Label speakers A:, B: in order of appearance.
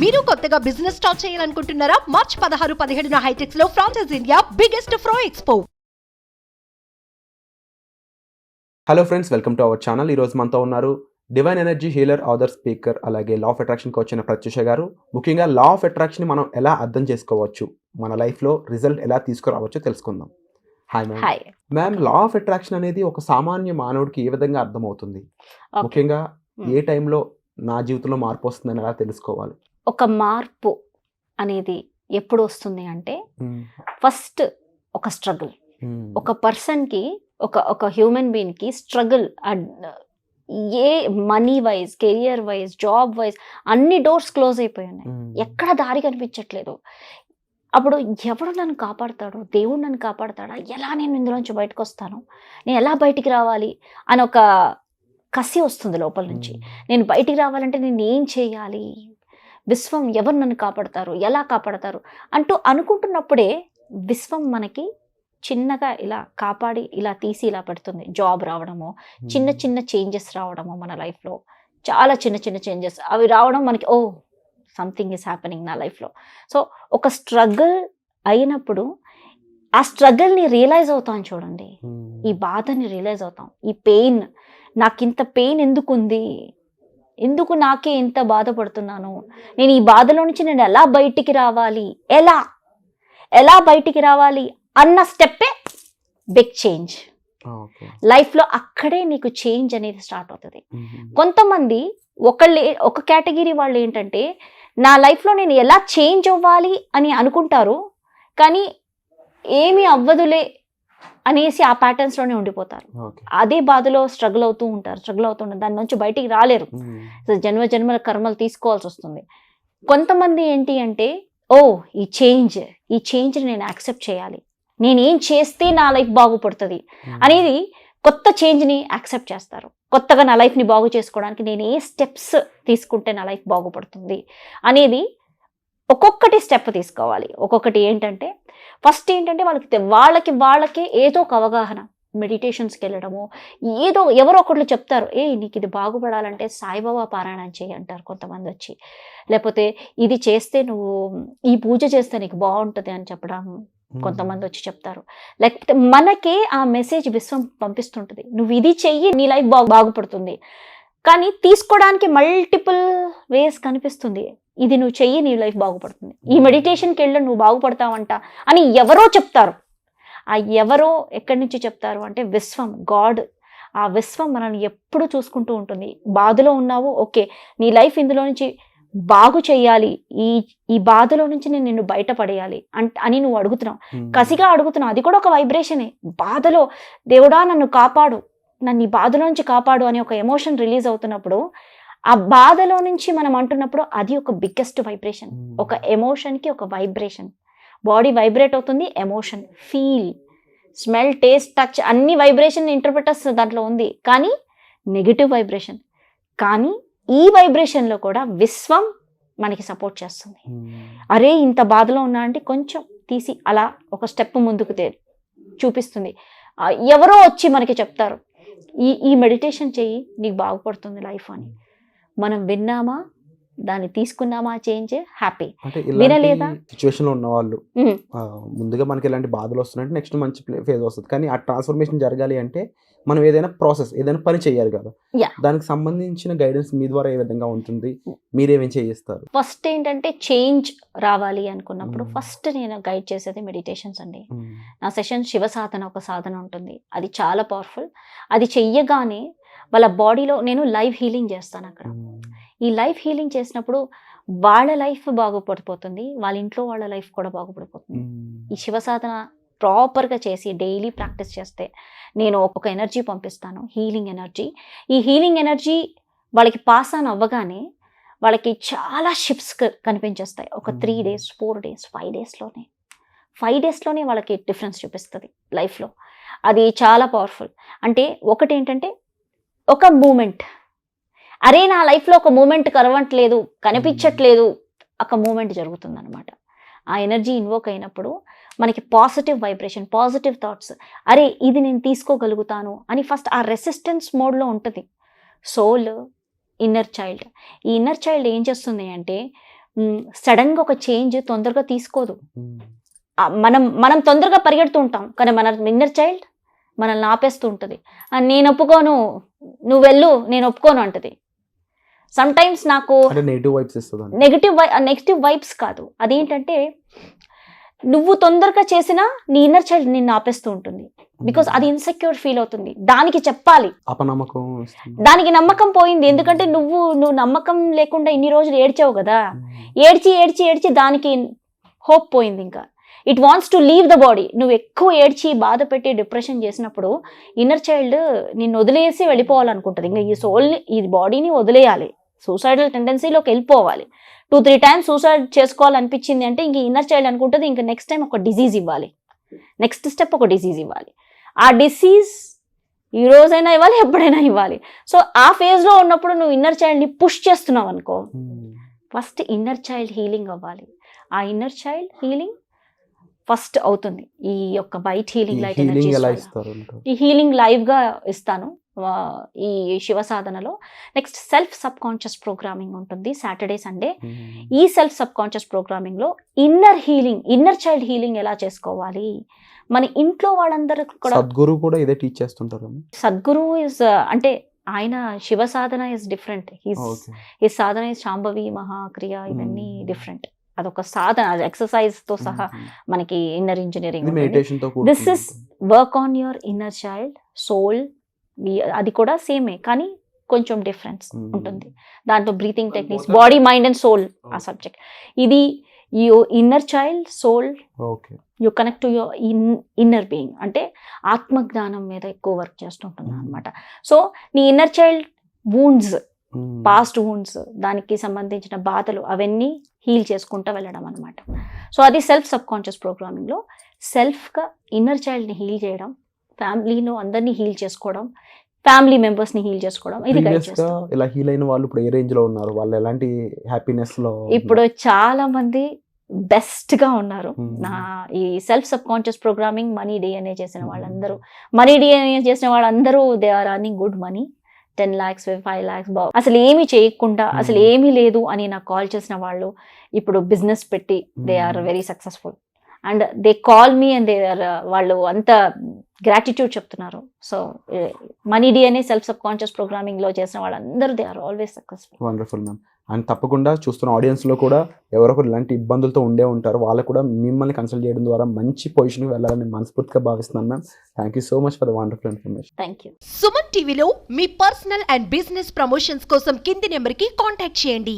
A: మీరు కొత్తగా business start చేయాలనుకుంటున్నారా? మార్చ్ 16-17 హైటెక్స్ లో franchise India biggest pro expo.
B: Hello friends, welcome to our channel. ఈరోజు మనతో ఉన్నారు divine energy healer, author speaker, అలాగే లా ఆఫ్ అట్రాక్షన్కి వచ్చిన ప్రత్యూష గారు. ముఖ్యంగా లా ఆఫ్ అట్రాక్షన్ మనం ఎలా అర్థం చేసుకోవచ్చు, మన లైఫ్లో రిజల్ట్ ఎలా తీసుకురావచ్చో తెలుసుకుందాం. Hi ma'am.
C: Hi
B: ma'am, law of attraction అనేది ఒక సామాన్య మానవుడికి ఏ విధంగా అర్థమవుతుంది? ముఖ్యంగా ఏ టైంలో నా జీవితంలో మార్పు వస్తుందని ఎలా తెలుసుకోవాలి?
C: ఒక మార్పు అనేది ఎప్పుడు వస్తుంది అంటే ఫస్ట్ ఒక స్ట్రగుల్. ఒక పర్సన్కి ఒక హ్యూమన్ బీయింగ్కి స్ట్రగుల్, ఏ money wise, career wise, job wise అన్ని డోర్స్ క్లోజ్ అయిపోయి ఉన్నాయి. ఎక్కడ దారి కనిపించట్లేదు. అప్పుడు ఎవడు నన్ను కాపాడతాడు? దేవుడు నన్ను కాపాడతాడా? ఎలా నేను ఇందులోంచి బయటకు వస్తాను? నేను ఎలా బయటికి రావాలి అని ఒక కసి వస్తుంది లోపల నుంచి. నేను బయటికి రావాలంటే నేను ఏం చేయాలి? విశ్వం ఎవరు నన్ను కాపాడతారు, ఎలా కాపాడతారు అంటూ అనుకుంటున్నప్పుడే విశ్వం మనకి చిన్నగా ఇలా కాపాడి ఇలా తీసి ఇలా పెడుతుంది. జాబ్ రావడము, చిన్న చిన్న చేంజెస్ రావడము, మన లైఫ్లో చాలా చిన్న చిన్న చేంజెస్ అవి రావడం మనకి, ఓ సంథింగ్ ఈస్ హ్యాపెనింగ్ నా లైఫ్లో. సో ఒక స్ట్రగుల్ అయినప్పుడు ఆ స్ట్రగుల్ని రియలైజ్ అవుతాం చూడండి. ఈ బాధని రియలైజ్ అవుతాం. ఈ పెయిన్, నాకు ఇంత పెయిన్ ఎందుకు ఉంది, ఎందుకు నాకే ఇంత బాధపడుతున్నాను, నేను ఈ బాధలో నుంచి నేను ఎలా బయటికి రావాలి, ఎలా బయటికి రావాలి అన్న స్టెప్పే బిగ్ చేంజ్. లైఫ్లో అక్కడే నీకు చేంజ్ అనేది స్టార్ట్ అవుతుంది. కొంతమంది ఒక కేటగిరీ వాళ్ళు ఏంటంటే, నా లైఫ్లో నేను ఎలా చేంజ్ అవ్వాలి అని అనుకుంటారు, కానీ ఏమీ అవ్వదులే అనేసి ఆ ప్యాటర్న్స్లోనే ఉండిపోతారు. అదే బాధలో స్ట్రగుల్ అవుతూ ఉంటారు. దాని నుంచి బయటికి రాలేరు. జన్మల కర్మలు తీసుకోవాల్సి వస్తుంది. కొంతమంది ఏంటి అంటే, ఈ చేంజ్ని నేను యాక్సెప్ట్ చేయాలి, నేనేం చేస్తే నా లైఫ్ బాగుపడుతుంది అనేది కొత్త చేంజ్ని యాక్సెప్ట్ చేస్తారు. కొత్తగా నా లైఫ్ని బాగు చేసుకోవడానికి నేను ఏ స్టెప్స్ తీసుకుంటే నా లైఫ్ బాగుపడుతుంది అనేది ఒక్కొక్కటి స్టెప్ తీసుకోవాలి. ఒక్కొక్కటి ఏంటంటే, ఫస్ట్ ఏంటంటే వాళ్ళకి ఏదో ఒక అవగాహన, మెడిటేషన్స్కి వెళ్ళడము, ఎవరో ఒకళ్ళు చెప్తారు, నీకు ఇది బాగుపడాలంటే సాయిబాబా పారాయణం చేయి అంటారు కొంతమంది వచ్చి. లేకపోతే ఇది చేస్తే నువ్వు ఈ పూజ చేస్తే నీకు బాగుంటుంది అని చెప్పడం కొంతమంది వచ్చి చెప్తారు. లేకపోతే మనకే ఆ మెసేజ్ విశ్వం పంపిస్తుంటుంది, నువ్వు ఇది చెయ్యి నీ లైఫ్ బాగుపడుతుంది. కానీ తీసుకోవడానికి మల్టిపుల్ వేస్ కనిపిస్తుంది. ఇది నువ్వు చెయ్యి నీ లైఫ్ బాగుపడుతుంది, ఈ మెడిటేషన్కి వెళ్ళి నువ్వు బాగుపడతావంట అని ఎవరో చెప్తారు. ఆ ఎవరో ఎక్కడి నుంచి చెప్తారు అంటే విశ్వం, గాడ్. ఆ విశ్వం మనల్ని ఎప్పుడు చూసుకుంటూ ఉంటుంది. బాధలో ఉన్నావు, ఓకే నీ లైఫ్ ఇందులో నుంచి బాగు చేయాలి, ఈ బాధలో నుంచి నేను నిన్ను బయటపడేయాలి అని నువ్వు అడుగుతున్నావు, కసిగా అడుగుతున్నావు. అది కూడా ఒక వైబ్రేషనే. బాధలో దేవుడా నన్ను కాపాడు, నన్ను ఈ బాధలో నుంచి కాపాడు అని ఒక ఎమోషన్ రిలీజ్ అవుతున్నప్పుడు, ఆ బాధలో నుంచి మనం అంటున్నప్పుడు అది ఒక బిగ్గెస్ట్ వైబ్రేషన్. ఒక ఎమోషన్కి ఒక వైబ్రేషన్, బాడీ వైబ్రేట్ అవుతుంది, emotion, feel, smell, taste, touch అన్ని వైబ్రేషన్ ఇంటర్ప్రిటర్స్ దాంట్లో ఉంది. కానీ నెగిటివ్ వైబ్రేషన్. కానీ ఈ వైబ్రేషన్లో కూడా విశ్వం మనకి సపోర్ట్ చేస్తుంది. అరే ఇంత బాధలో ఉన్నా అంటే కొంచెం తీసి అలా ఒక స్టెప్ ముందుకు చూపిస్తుంది. ఎవరో వచ్చి మనకి చెప్తారు, ఈ మెడిటేషన్ చెయ్యి నీకు బాగుపడుతుంది లైఫ్ అని. మనం విన్నామా, దాన్ని తీసుకున్నామా చేంజ్, హ్యాపీ. వినలేదా?
B: సిచ్యువేషన్ లో ఉన్న వాళ్ళు ముందుగా మనకి ఇలాంటి బాధలు వస్తున్నాయంటే నెక్స్ట్ మంచి ఫేజ్ వస్తుంది. కానీ ఆ ట్రాన్స్ఫర్మేషన్ జరగాలి అంటే మనం ఏదైనా పని చేయాలి కదా. దానికి సంబంధించిన గైడెన్స్ మీ ద్వారా ఏ విధంగా ఉంటుంది, మీరేమేం చేయిస్తారు?
C: ఫస్ట్ ఏంటంటే చేంజ్ రావాలి అనుకున్నప్పుడు ఫస్ట్ నేను గైడ్ చేసేది మెడిటేషన్స్ అండి. నా సెషన్ శివ సాధన ఒక సాధన ఉంటుంది, అది చాలా పవర్ఫుల్. అది చెయ్యగానే వాళ్ళ బాడీలో నేను లైవ్ హీలింగ్ చేస్తాను అక్కడ. ఈ లైఫ్ హీలింగ్ చేసినప్పుడు వాళ్ళ లైఫ్ బాగుపడిపోతుంది, వాళ్ళ ఇంట్లో వాళ్ళ లైఫ్ కూడా బాగుపడిపోతుంది. ఈ శివ సాధన ప్రాపర్గా చేసి డైలీ ప్రాక్టీస్ చేస్తే నేను ఒక ఎనర్జీ పంపిస్తాను, హీలింగ్ ఎనర్జీ. ఈ హీలింగ్ ఎనర్జీ వాళ్ళకి పాస్ ఆన్ అవ్వగానే వాళ్ళకి చాలా షిప్స్ కనిపించేస్తాయి. ఒక 3 days, 4 days, 5 daysలోనే వాళ్ళకి డిఫరెన్స్ చూపిస్తుంది లైఫ్లో. అది చాలా పవర్ఫుల్. అంటే ఒకటి ఏంటంటే ఒక మూమెంట్, అరే నా లైఫ్లో ఒక మూమెంట్ కనిపించట్లేదు, ఒక మూమెంట్ జరుగుతుంది అనమాట. ఆ ఎనర్జీ ఇన్వోక్ అయినప్పుడు మనకి పాజిటివ్ వైబ్రేషన్, పాజిటివ్ థాట్స్, అరే ఇది నేను తీసుకోగలుగుతాను అని ఫస్ట్ ఆ రెసిస్టెన్స్ మోడ్లో ఉంటుంది సోల్, ఇన్నర్ చైల్డ్. ఈ ఇన్నర్ చైల్డ్ ఏం చేస్తుంది అంటే సడన్గా ఒక చేంజ్ తొందరగా తీసుకోదు. మనం తొందరగా పరిగెడుతూ ఉంటాం, కానీ మన ఇన్నర్ చైల్డ్ మనల్ని ఆపేస్తూ ఉంటుంది. నేను ఒప్పుకోను, నువ్వు వెళ్ళు, నేను ఒప్పుకోను అంటది. సమ్ టైమ్స్ నాకు నెగిటివ్ వైబ్స్ కాదు, అదేంటంటే నువ్వు తొందరగా చేసినా నీ ఇన్నర్ చైల్డ్ నిన్ను ఆపేస్తూ ఉంటుంది. బికాస్ అది ఇన్సెక్యూర్ ఫీల్ అవుతుంది, దానికి చెప్పాలి, దానికి నమ్మకం పోయింది. ఎందుకంటే నువ్వు నమ్మకం లేకుండా ఇన్ని రోజులు ఏడ్చావు కదా, ఏడ్చి దానికి హోప్ పోయింది. ఇంకా it wants to leave the body. నువ్వు ఎక్కువ ఏడ్చి బాధ పెట్టి డిప్రెషన్ చేసినప్పుడు ఇన్నర్ చైల్డ్ నిన్ను వదిలేసి వెళ్ళిపోవాలనుకుంటుంది. ఇంకా ఈ సోల్ని, ఈ బాడీని వదిలేయాలి, సూసైడల్ టెండెన్సీలోకి వెళ్ళిపోవాలి. 2-3 times సూసైడ్ చేసుకోవాలనిపించింది అంటే ఇంక ఇన్నర్ చైల్డ్ అనుకుంటుంది ఇంక నెక్స్ట్ టైం ఒక డిజీజ్ ఇవ్వాలి, నెక్స్ట్ స్టెప్ ఒక డిజీజ్ ఇవ్వాలి. ఆ డిసీజ్ ఈ రోజైనా ఇవ్వాలి, ఎప్పుడైనా ఇవ్వాలి. సో ఆ ఫేజ్లో ఉన్నప్పుడు నువ్వు ఇన్నర్ చైల్డ్ని పుష్ చేస్తున్నావు అనుకో, ఫస్ట్ ఇన్నర్ చైల్డ్ హీలింగ్ అవ్వాలి. ఆ ఇన్నర్ చైల్డ్ హీలింగ్ ఫస్ట్ అవుతుంది ఈ యొక్క బైట్ హీలింగ్ లైట్ ఎనర్జీ. ఈ హీలింగ్ లైవ్గా ఇస్తాను ఈ శివ సాధనలో. Next self subconscious programming ఉంటుంది సాటర్డే సండే. ఈ సెల్ఫ్ సబ్ కాన్షియస్ ప్రోగ్రామింగ్ లో inner healing, inner child healing ఎలా చేసుకోవాలి, మన ఇంట్లో వాళ్ళందరూ కూడా.
B: సద్గురు కూడా ఇదే టీచ్ చేస్తుంటారు.
C: సద్గురు ఇస్ అంటే ఆయన శివ సాధన ఇస్ డిఫరెంట్, ఈ సాధన ఇస్ శాంభవి మహాక్రియ, ఇవన్నీ డిఫరెంట్. అదొక సాధన, ఎక్సర్సైజ్ తో సహా మనకి inner engineering. This is work on your inner child soul. అది కూడా సేమే కానీ కొంచెం డిఫరెన్స్ ఉంటుంది. దాంట్లో breathing techniques, body mind and soul ఆ సబ్జెక్ట్. ఇది inner child soul, you connect to your inner being, అంటే ఆత్మజ్ఞానం మీద ఎక్కువ వర్క్ చేస్తుంటున్నాను అనమాట. సో నీ inner child wounds, past wounds, దానికి సంబంధించిన బాధలు అవన్నీ హీల్ చేసుకుంటూ వెళ్ళడం అనమాట. సో అది సెల్ఫ్ సబ్ కాన్షియస్ ప్రోగ్రామింగ్లో సెల్ఫ్గా ఇన్నర్ చైల్డ్ని హీల్ చేయడం, ఫ్యామిలీలో అందరినీ హీల్ చేసుకోవడం, ఫ్యామిలీ మెంబర్స్ ని హీల్ చేసుకోవడం. ఇది
B: ఇలా హీల్ అయిన వాళ్ళు ఇప్పుడు ఏ రేంజ్ లో ఉన్నారు, వాళ్ళు ఎలాంటి హ్యాపీనెస్ లో?
C: ఇప్పుడు చాలా మంది బెస్ట్ గా ఉన్నారు. నా ఈ self subconscious programming money DNA చేసిన వాళ్ళందరూ, మనీ డిఎన్ఏ చేసిన వాళ్ళందరూ they are earning good money, 10 lakhs 5 lakhs. అసలు ఏమి చేయకుండా, అసలు ఏమీ లేదు అని నాకు కాల్ చేసిన వాళ్ళు ఇప్పుడు బిజినెస్ పెట్టి they are very successful. And they call me and they are, వాళ్ళు అంత గ్రాటిట్యూడ్ చెప్తున్నారు. So money DNA self subconscious programming లో చేసిన వాళ్ళందరూ they are always successful.
B: Wonderful ma'am. And తప్పకుండా చూస్తున్న ఆడియన్స్ లో కూడా ఎవరొకరు ఇలాంటి ఇబ్బందులతో ఉండే ఉంటారు, వాళ్ళు కూడా మిమ్మల్ని కన్సల్ట్ చేయడం ద్వారా మంచి పొజిషన్కి వెళ్ళాలని మనస్ఫూర్తిగా భావిస్తున్నాను ma'am. Thank you so much for the wonderful information.
C: Thank you.
A: Suman టీవీలో మీ పర్సనల్ అండ్ బిజినెస్ ప్రమోషన్స్ కోసం కింది నెంబర్కి కాంటాక్ట్ చేయండి.